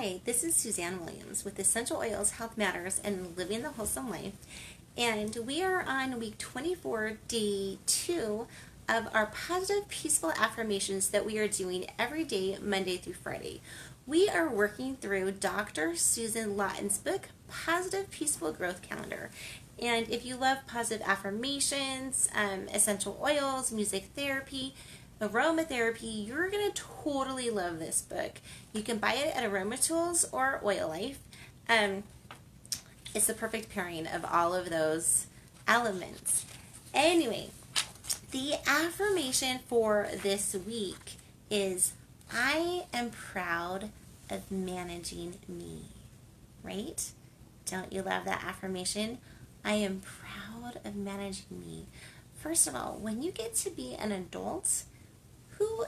Hi, this is Suzanne Williams with Essential Oils, Health Matters, and Living the Wholesome Life. And we are on week 24, day 2 of our positive, peaceful affirmations that we are doing every day, Monday through Friday. We are working through Dr. Susan Lawton's book, Positive, Peaceful Growth Calendar. And if you love positive affirmations, essential oils, music therapy, aromatherapy, you're going to totally love this book. You can buy it at Aromatools or Oil Life. It's the perfect pairing of all of those elements. Anyway, the affirmation for this week is I am proud of managing me. Right? Don't you love that affirmation? I am proud of managing me. First of all, when you get to be an adult, who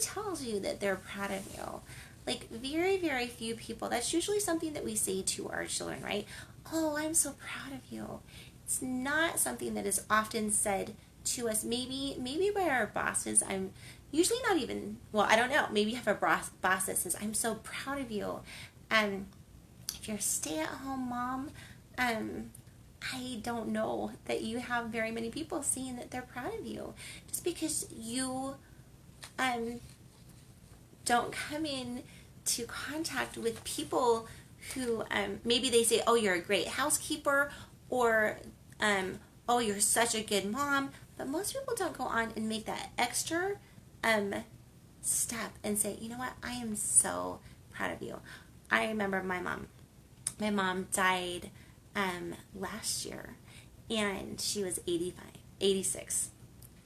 tells you that they're proud of you? Like, very, very few people. That's usually something that we say to our children, right? Oh, I'm so proud of you. It's not something that is often said to us. Maybe by our bosses. I'm usually not even, well, I don't know. Maybe you have a boss that says, I'm so proud of you. If you're a stay-at-home mom, I don't know that you have very many people saying that they're proud of you. Just because you don't come in to contact with people who maybe they say, oh, you're a great housekeeper, or oh, you're such a good mom, but most people don't go on and make that extra step and say, you know what, I am so proud of you. I remember my mom died last year, and she was 86.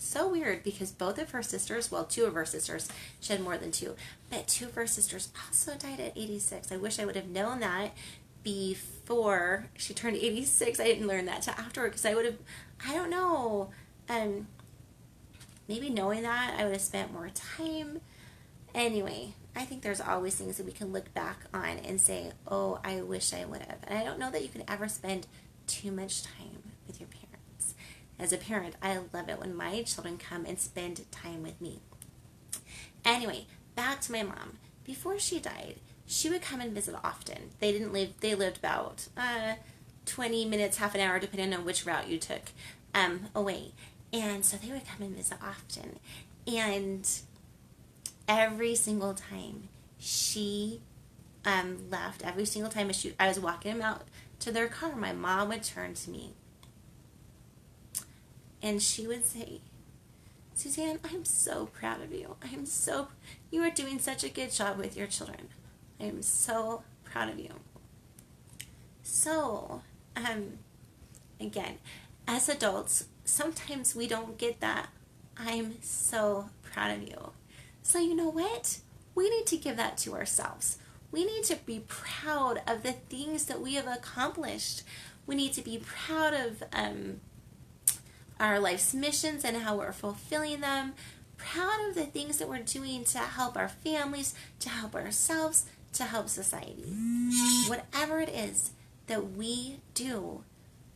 So weird, because both of her sisters, well, two of her sisters, she had more than two, but two of her sisters also died at 86. I wish I would have known that before she turned 86. I didn't learn that till afterward, because I would have, I don't know, maybe knowing that, I would have spent more time. Anyway, I think there's always things that we can look back on and say, oh, I wish I would have. And I don't know that you can ever spend too much time with your parents. As a parent, I love it when my children come and spend time with me. Anyway, back to my mom. Before she died, she would come and visit often. They lived about 20 minutes, half an hour, depending on which route you took away. And so they would come and visit often. And every single time she left, every single time I was walking them out to their car, my mom would turn to me and she would say, Suzanne, I'm so proud of you. You are doing such a good job with your children. I am so proud of you. So, again, as adults, sometimes we don't get that I'm so proud of you. So you know what? We need to give that to ourselves. We need to be proud of the things that we have accomplished. We need to be proud of our life's missions and how we're fulfilling them. Proud of the things that we're doing to help our families, to help ourselves, to help society. Whatever it is that we do,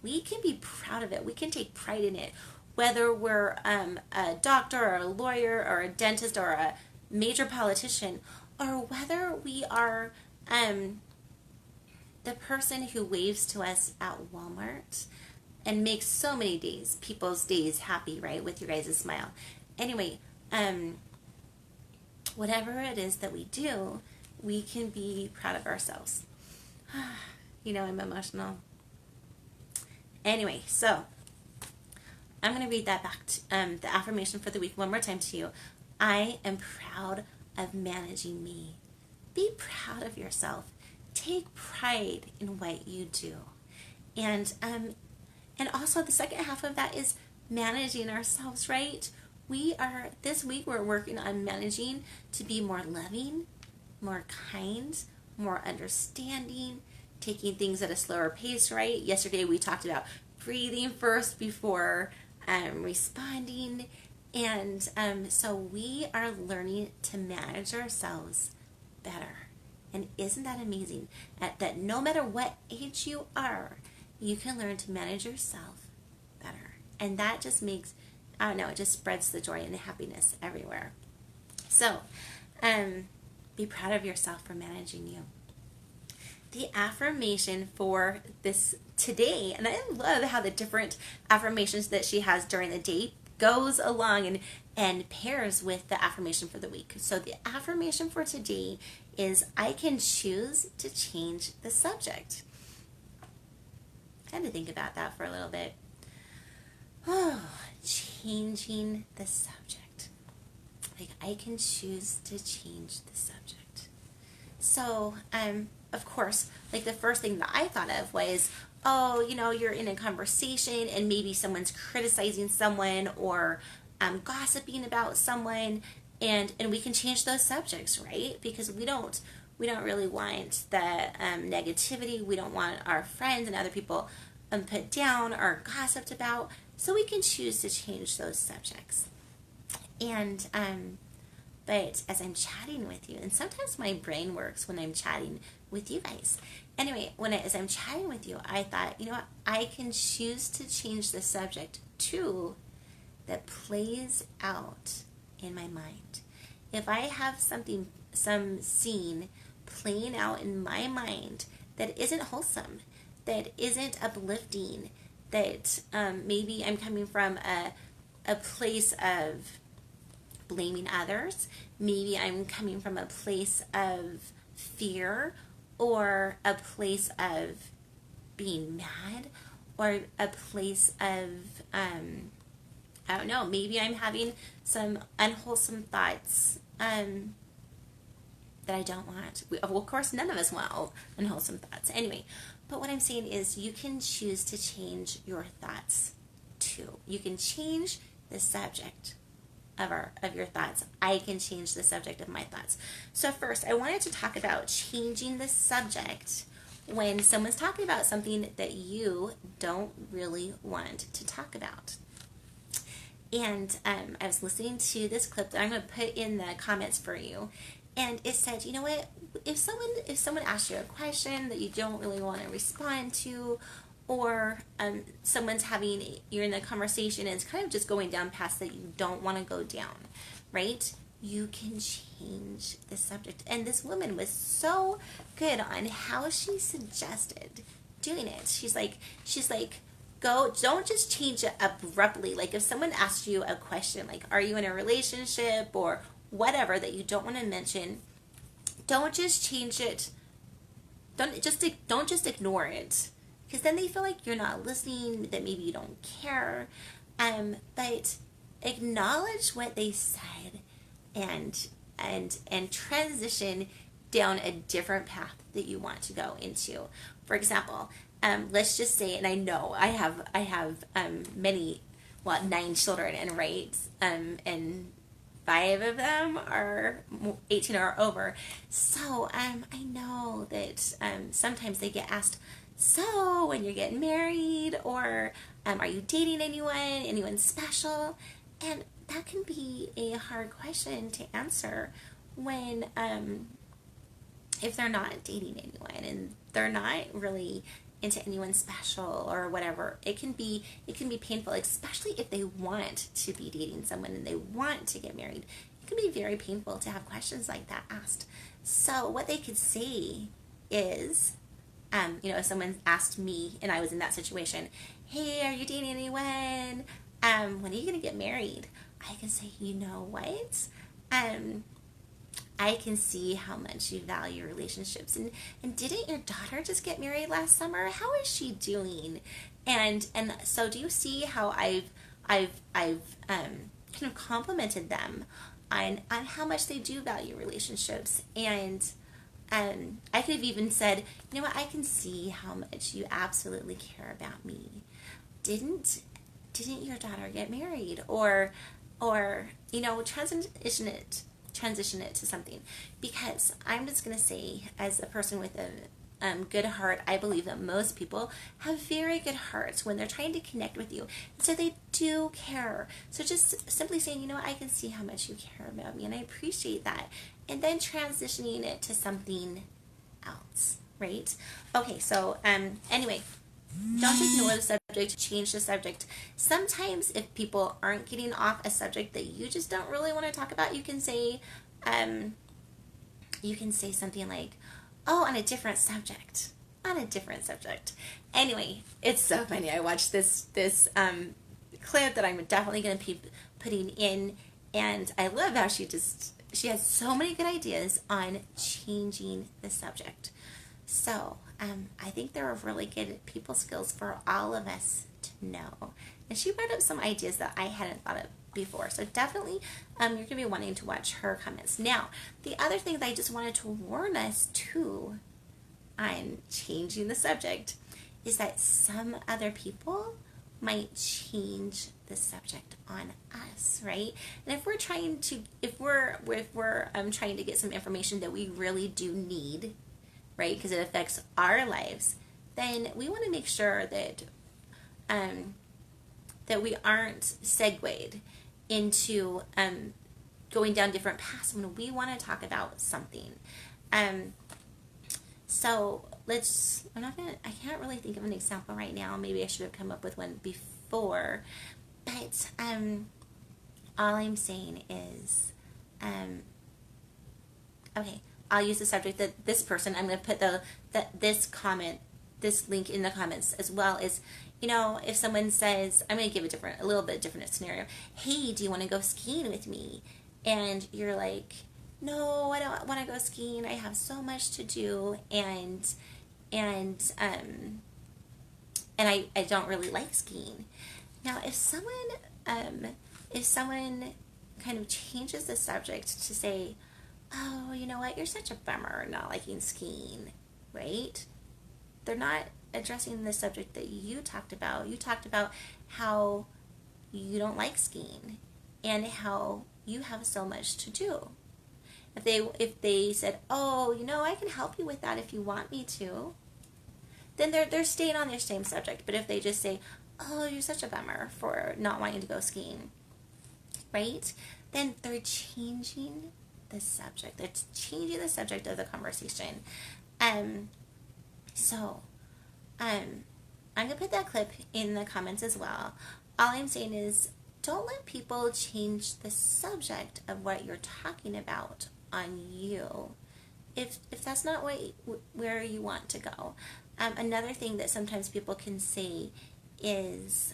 we can be proud of it. We can take pride in it. Whether we're a doctor or a lawyer or a dentist or a major politician, or whether we are the person who waves to us at Walmart and makes so many people's days happy, right, with your guys' smile. Anyway, whatever it is that we do, we can be proud of ourselves. You know, I'm emotional. Anyway, so I'm going to read that back, the affirmation for the week one more time to you. I am proud of managing me. Be proud of yourself. Take pride in what you do. And also the second half of that is managing ourselves, right? This week we're working on managing to be more loving, more kind, more understanding, taking things at a slower pace, right? Yesterday we talked about breathing first before responding. And so we are learning to manage ourselves better. And isn't that amazing? That no matter what age you are, you can learn to manage yourself better. And that just makes, I don't know, it just spreads the joy and the happiness everywhere. So, be proud of yourself for managing you. the affirmation for this today, and I love how the different affirmations that she has during the day goes along and pairs with the affirmation for the week. So the affirmation for today is, I can choose to change the subject. I had to think about that for a little bit. Oh, changing the subject. Like, I can choose to change the subject. So, of course, like the first thing that I thought of was, oh, you're in a conversation and maybe someone's criticizing someone or gossiping about someone, and we can change those subjects, right? Because we don't really want the negativity. We don't want our friends and other people put down or gossiped about. So we can choose to change those subjects. And but as I'm chatting with you, and sometimes my brain works when I'm chatting with you guys. Anyway, as I'm chatting with you, I thought, what? I can choose to change the subject to that plays out in my mind. If I have some scene playing out in my mind that isn't wholesome, that isn't uplifting, that maybe I'm coming from a place of blaming others, maybe I'm coming from a place of fear, or a place of being mad, or a place of I don't know, maybe I'm having some unwholesome thoughts that I don't want. Well, of course, none of us want unwholesome thoughts. Anyway, but what I'm saying is, you can choose to change your thoughts too. You can change the subject of your thoughts. I can change the subject of my thoughts. So first, I wanted to talk about changing the subject when someone's talking about something that you don't really want to talk about. And I was listening to this clip that I'm going to put in the comments for you. And it said, you know what, if someone asks you a question that you don't really want to respond to, or you're in a conversation and it's kind of just going down paths that you don't want to go down, right? You can change the subject. And this woman was so good on how she suggested doing it. She's like, don't just change it abruptly. Like, if someone asks you a question, like, are you in a relationship or whatever that you don't want to mention, don't just change it. Don't just ignore it, because then they feel like you're not listening, that maybe you don't care. But acknowledge what they said and transition down a different path that you want to go into. For example, let's just say, and I know I have 9 children, and and 5 of them are 18 or over. So I know that sometimes they get asked, so when you're getting married, or are you dating anyone special? And that can be a hard question to answer when if they're not dating anyone and they're not really into anyone special or whatever. It can be painful, especially if they want to be dating someone and they want to get married. It can be very painful to have questions like that asked. So what they could say is, if someone asked me and I was in that situation, hey, are you dating anyone? When are you going to get married? I can say, you know what? I can see how much you value relationships. And didn't your daughter just get married last summer? How is she doing? And so do you see how I've kind of complimented them on how much they do value relationships? And I could have even said, you know what, I can see how much you absolutely care about me. Didn't your daughter get married? Or transition it to something. Because I'm just going to say, as a person with a good heart, I believe that most people have very good hearts when they're trying to connect with you. And so they do care. So just simply saying, you know what, I can see how much you care about me and I appreciate that. And then transitioning it to something else, right? Okay, so anyway, don't ignore the subject, change the subject. Sometimes if people aren't getting off a subject that you just don't really want to talk about, you can say something like, Oh, on a different subject. On a different subject. Anyway, it's so funny. I watched this clip that I'm definitely going to be putting in, and I love how she has so many good ideas on changing the subject. So I think they're really good people skills for all of us to know. And she brought up some ideas that I hadn't thought of before. So definitely you're going to be wanting to watch her comments. Now, the other thing that I just wanted to warn us to on changing the subject is that some other people might change the subject on us, right? And if we're trying to trying to get some information that we really do need, right, because it affects our lives, then we want to make sure that that we aren't segued into going down different paths when we want to talk about something. So I can't really think of an example right now. Maybe I should have come up with one before. But all I'm saying is, okay, I'll use the subject that this person, I'm going to put this link in the comments as well as, if someone says, I'm going to give a little bit different scenario. Hey, do you want to go skiing with me? And you're like, no, I don't want to go skiing. I have so much to do, and I don't really like skiing. Now, if someone kind of changes the subject to say, oh, you know what, you're such a bummer not liking skiing, right? They're not addressing the subject that you talked about. You talked about how you don't like skiing and how you have so much to do. If they said, oh, I can help you with that if you want me to, then they're staying on their same subject. But if they just say, oh, you're such a bummer for not wanting to go skiing, right? Then they're changing the subject. They're changing the subject of the conversation. So I'm going to put that clip in the comments as well. All I'm saying is, don't let people change the subject of what you're talking about on you if that's not where you want to go. Another thing that sometimes people can say is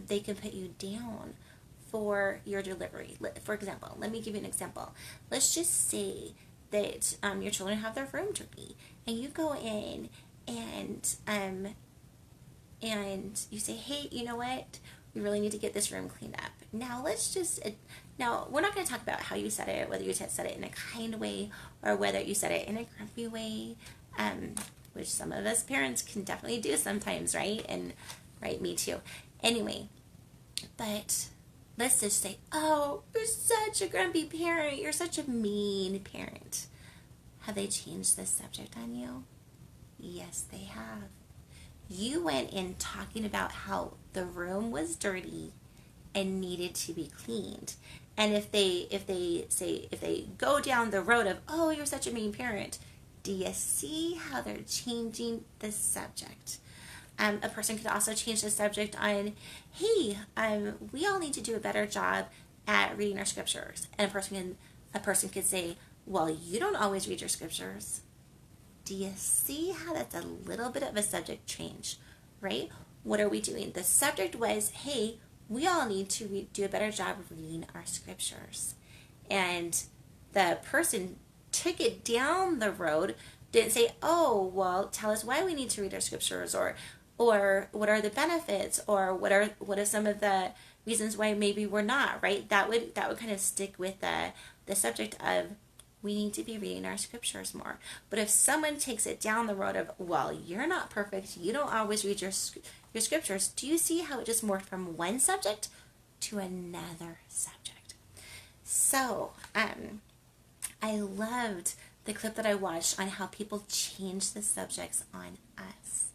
they can put you down for your delivery. For example, let me give you an example. Let's just say that your children have their room turkey, and you go in and you say, hey, you know what? We really need to get this room cleaned up. Now, we're not going to talk about how you said it, whether you said it in a kind way or whether you said it in a grumpy way, which some of us parents can definitely do sometimes, right? And, right, me too. Anyway, but let's just say, oh, you're such a grumpy parent. You're such a mean parent. Have they changed this subject on you? Yes, they have. You went in talking about how the room was dirty and needed to be cleaned. And if they go down the road of, oh, you're such a mean parent, do you see how they're changing the subject? A person could also change the subject on, hey, we all need to do a better job at reading our scriptures. And a person could say, well, you don't always read your scriptures. Do you see how that's a little bit of a subject change, right? What are we doing? The subject was, hey, we all need to do a better job of reading our scriptures. And the person took it down the road, didn't say, oh, well, tell us why we need to read our scriptures, or what are the benefits, or what are some of the reasons why maybe we're not, right? That would kind of stick with the subject of, we need to be reading our scriptures more. But if someone takes it down the road of, well, you're not perfect, you don't always read your scriptures, do you see how it just morphed from one subject to another subject? So, I loved the clip that I watched on how people change the subjects on us.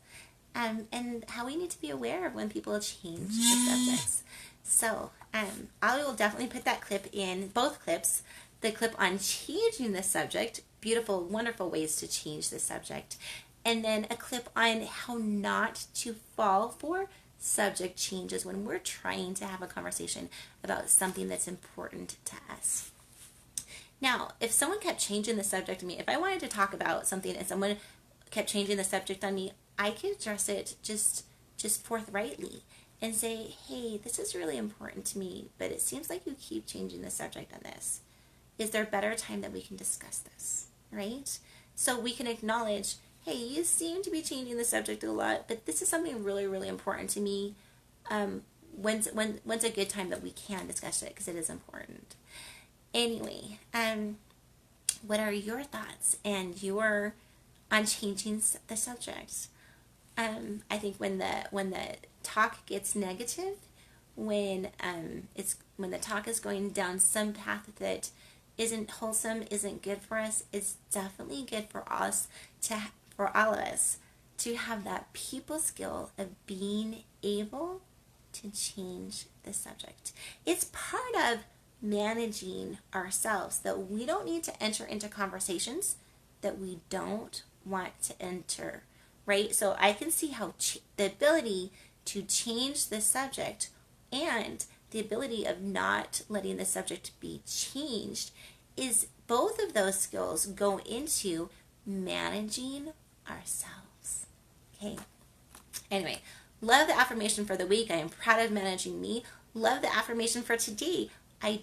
And how we need to be aware of when people change the subjects. So, I will definitely put that clip in, both clips, the clip on changing the subject, beautiful, wonderful ways to change the subject, and then a clip on how not to fall for subject changes when we're trying to have a conversation about something that's important to us. Now, if someone kept changing the subject to me, if I wanted to talk about something and someone kept changing the subject on me, I could address it just forthrightly and say, hey, this is really important to me, but it seems like you keep changing the subject on this. Is there a better time that we can discuss this, right? So we can acknowledge, hey, you seem to be changing the subject a lot, but this is something really, really important to me. When's a good time that we can discuss it, because it is important. Anyway, what are your thoughts and on changing the subject? I think when the talk gets negative, when the talk is going down some path that isn't wholesome, isn't good for us, it's definitely good for us for all of us to have that people skill of being able to change the subject. It's part of managing ourselves, that we don't need to enter into conversations that we don't want to enter, right? So I can see how the ability to change the subject and the ability of not letting the subject be changed is, both of those skills go into managing ourselves. Okay. Anyway, love the affirmation for the week. I am proud of managing me. Love the affirmation for today. I can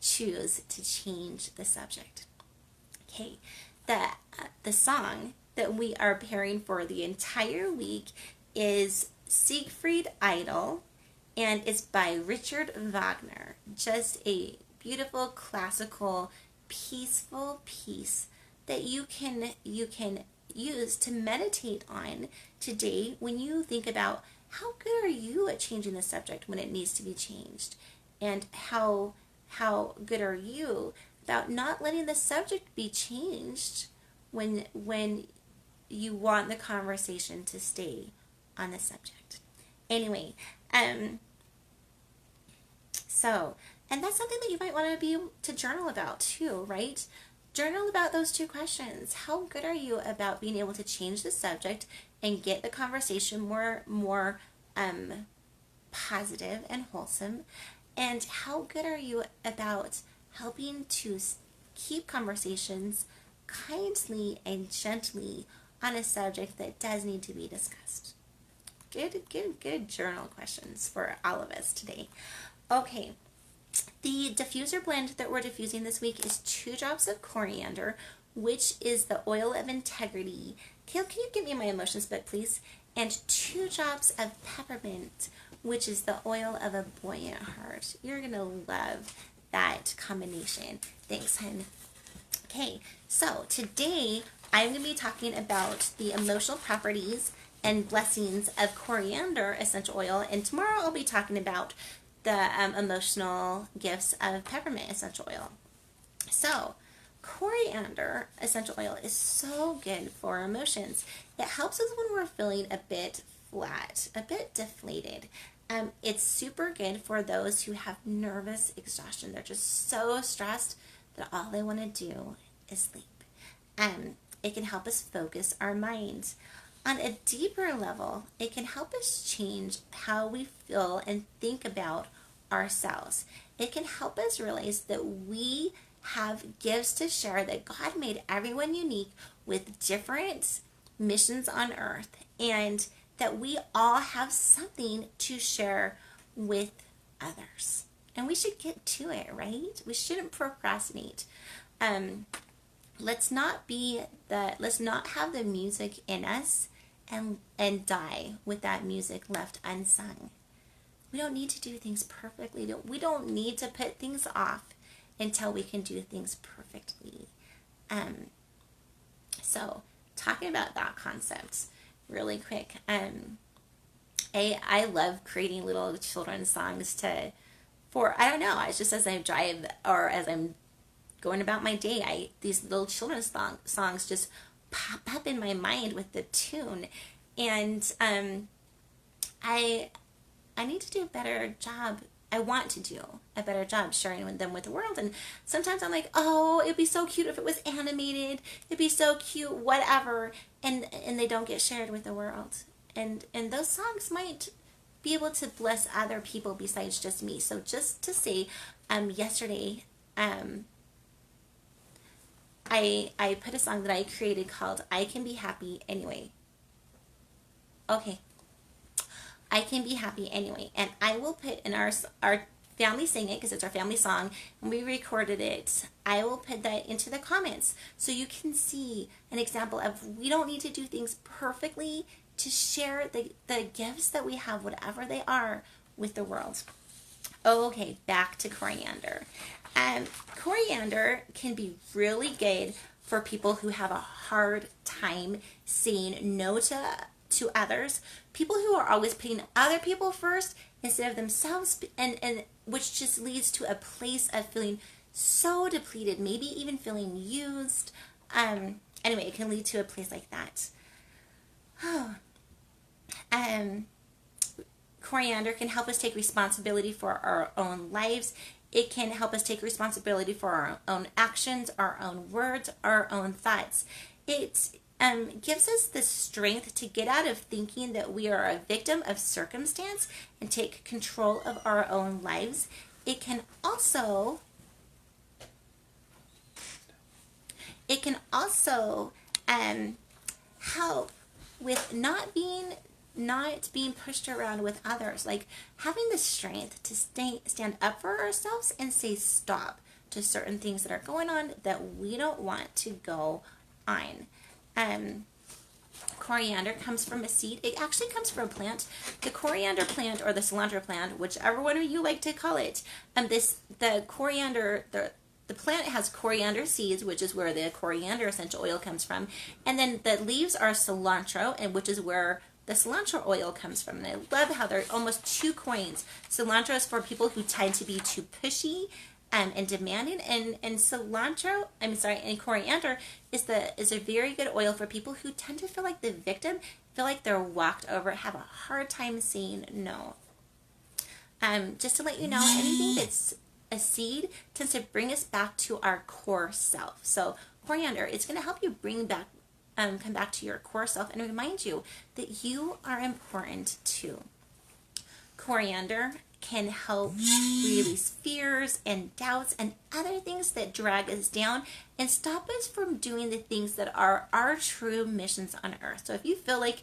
choose to change the subject. Okay. The song that we are pairing for the entire week is Siegfried Idol, and it's by Richard Wagner. Just a beautiful, classical, peaceful piece that you can use to meditate on today when you think about how good are you at changing the subject when it needs to be changed, and how good are you about not letting the subject be changed when you want the conversation to stay on the subject. Anyway, and that's something that you might want to be able to journal about too, right? Journal about those two questions. How good are you about being able to change the subject and get the conversation more positive and wholesome? And how good are you about helping to keep conversations kindly and gently on a subject that does need to be discussed? Good journal questions for all of us today. Okay, the diffuser blend that we're diffusing this week is 2 drops of coriander, which is the oil of integrity. Kale, can you give me my emotions book, please? And 2 drops of peppermint, which is the oil of a buoyant heart. You're going to love that combination. Thanks, hun. Okay, so today I'm going to be talking about the emotional properties and blessings of coriander essential oil, and tomorrow I'll be talking about the emotional gifts of peppermint essential oil. So, coriander essential oil is so good for our emotions. It helps us when we're feeling a bit flat, a bit deflated. It's super good for those who have nervous exhaustion. They're just so stressed that all they want to do is sleep. It can help us focus our minds. On a deeper level, it can help us change how we feel and think about ourselves. It can help us realize that we have gifts to share, that God made everyone unique with different missions on earth, and that we all have something to share with others. And we should get to it, right? We shouldn't procrastinate. Let's not have the music in us and die with that music left unsung. We don't need to do things perfectly. We don't need to put things off until we can do things perfectly. So talking about that concept really quick, I love creating little children's songs I don't know, it's just as I drive or as I'm going about my day, these little children's songs just pop up in my mind with the tune, and I need to do a better job. I want to do a better job sharing them with the world. And sometimes I'm like, oh, it'd be so cute if it was animated. It'd be so cute, whatever. And they don't get shared with the world. And those songs might be able to bless other people besides just me. So just to say, yesterday, I put a song that I created called I Can Be Happy Anyway. Okay. I Can Be Happy Anyway. And I will put in our family sing it because it's our family song and we recorded it. I will put that into the comments so you can see an example of we don't need to do things perfectly to share the gifts that we have, whatever they are, with the world. Okay, back to coriander. Coriander can be really good for people who have a hard time saying no to others. People who are always putting other people first instead of themselves, and which just leads to a place of feeling so depleted, maybe even feeling used. Anyway, it can lead to a place like that. Coriander can help us take responsibility for our own lives. It can help us take responsibility for our own actions, our own words, our own thoughts. It gives us the strength to get out of thinking that we are a victim of circumstance and take control of our own lives. It can also help with not being pushed around with others, like having the strength to stand up for ourselves and say stop to certain things that are going on that we don't want to go on. Coriander comes from a seed. It actually comes from a plant. The coriander plant or the cilantro plant, whichever one of you like to call it. The plant has coriander seeds, which is where the coriander essential oil comes from, and then the leaves are cilantro, and which is where the cilantro oil comes from. And I love how they're almost two coins. Cilantro is for people who tend to be too pushy and demanding, and coriander is a very good oil for people who tend to feel like the victim, feel like they're walked over, have a hard time saying no. Just to let you know, anything that's a seed tends to bring us back to our core self. So coriander, it's going to help you come back to your core self and remind you that you are important too. Coriander can help release fears and doubts and other things that drag us down and stop us from doing the things that are our true missions on earth. So if you feel like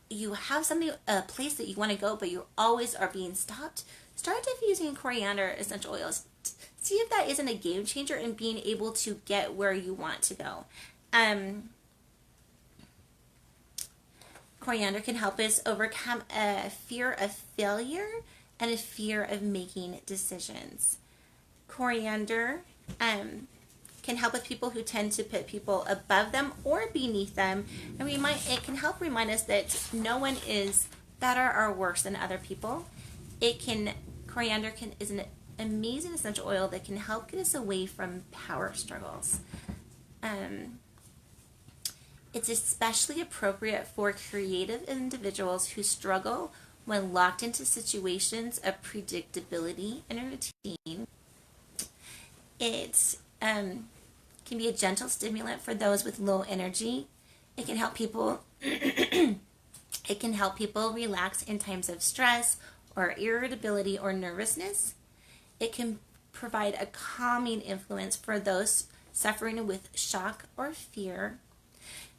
you have something, a place that you want to go, but you always are being stopped, start diffusing coriander essential oils. See if that isn't a game changer in being able to get where you want to go. Coriander can help us overcome a fear of failure and a fear of making decisions. Coriander can help with people who tend to put people above them or beneath them, and it can help remind us that no one is better or worse than other people. Coriander is an amazing essential oil that can help get us away from power struggles. It's especially appropriate for creative individuals who struggle when locked into situations of predictability and routine. It can be a gentle stimulant for those with low energy. It can help people relax in times of stress or irritability or nervousness. It can provide a calming influence for those suffering with shock or fear.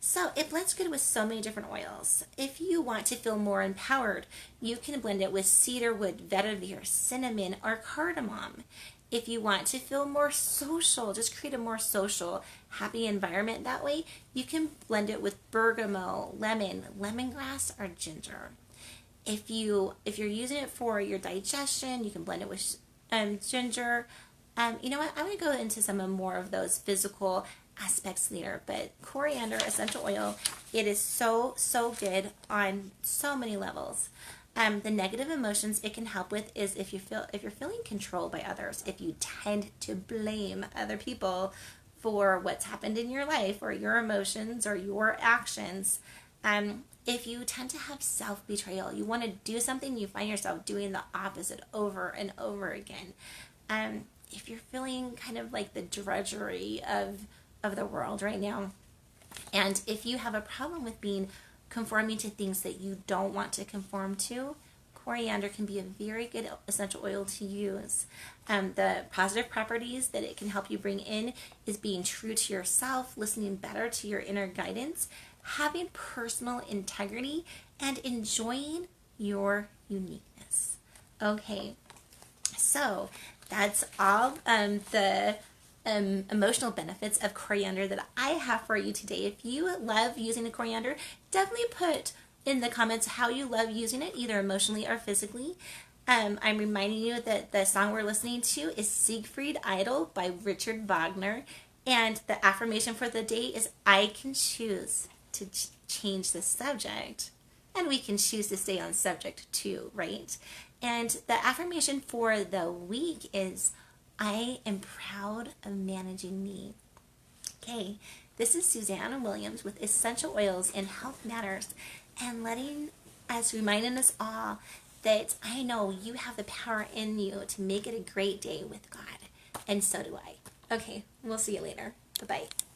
So it blends good with so many different oils. If you want to feel more empowered, you can blend it with cedarwood, vetiver, cinnamon, or cardamom. If you want to feel more social, just create a more social, happy environment that way, you can blend it with bergamot, lemon, lemongrass, or ginger. If you're using it for your digestion, you can blend it with ginger. You know what? I'm going to go into some more of those physical aspects later, but coriander essential oil, it is so good on so many levels. The negative emotions it can help with is if you're feeling controlled by others, if you tend to blame other people for what's happened in your life or your emotions or your actions. If you tend to have self-betrayal, you want to do something, you find yourself doing the opposite over and over again. If you're feeling kind of like the drudgery of the world right now, and if you have a problem with conforming to things that you don't want to conform to, coriander can be a very good essential oil to use. The positive properties that it can help you bring in is being true to yourself, listening better to your inner guidance, having personal integrity, and enjoying your uniqueness. Okay, so that's all the emotional benefits of coriander that I have for you today. If you love using the coriander, definitely put in the comments how you love using it, either emotionally or physically. I'm reminding you that the song we're listening to is Siegfried Idol by Richard Wagner, and the affirmation for the day is I can choose to change the subject, and we can choose to stay on subject too, right? And the affirmation for the week is I am proud of managing me. Okay, this is Susanna Williams with Essential Oils and Health Matters, and reminding us all that I know you have the power in you to make it a great day with God, and so do I. Okay, we'll see you later. Bye-bye.